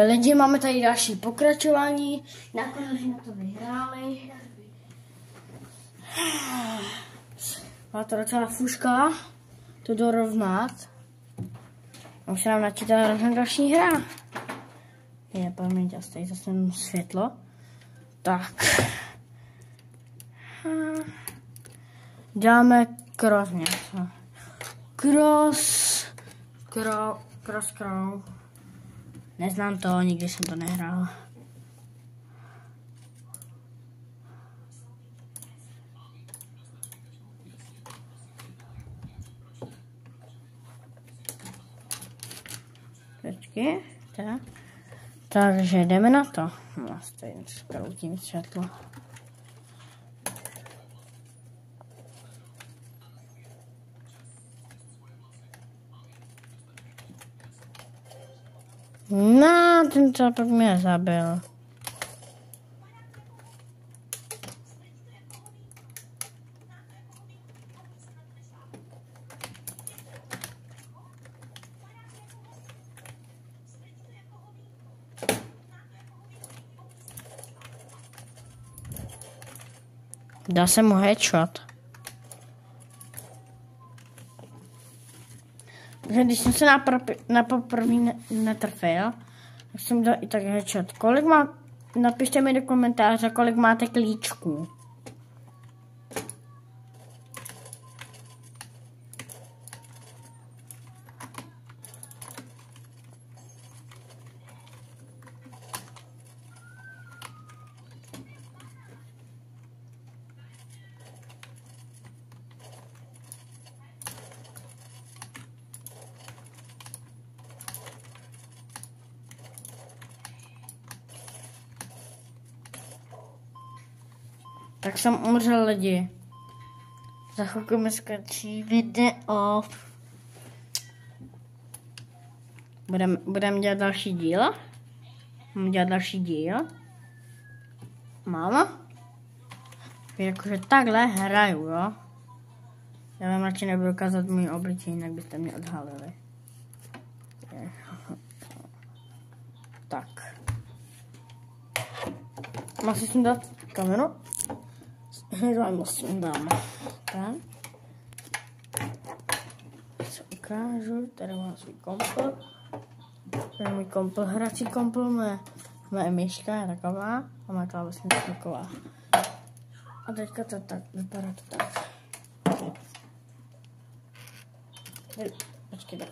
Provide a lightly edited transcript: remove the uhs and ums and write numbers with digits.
Lidi, máme tady další pokračování. Nakonec na to vyhráli. Má to docela fuška. To dorovnat. Už se nám načítá rovnou další hra. Je, promiňte, tady zase světlo. Tak. Dáme cross něco. Cross. Neznám to, nikdy jsem to nehrál. Počkej, tak. Takže jdeme na to. No, stejně zkroutím světlo. No, ten čapek mě zabil. Dal jsem mu headshot. Když jsem se na poprvé netrfil, tak jsem dal i tak headshot. Napište mi do komentáře, kolik máte klíčků. Tak jsem umřel, lidi. Za chvilku mi skončí video. Budeme dělat další díl. Mám dělat další díl. Máma? Jakože takhle hraju, jo. Já vám radši nebudu ukázat můj obličej, jinak byste mě odhalili. Tak. Mám si dát kameru? Hned musím dám. Tak. Co ukážu? Tady mám svůj kompl. Tady můj kompl, hrací kompl, moje myška je taková a moje klávesnice taková. A teďka to tak, vypadá to tak. Počkej, tak.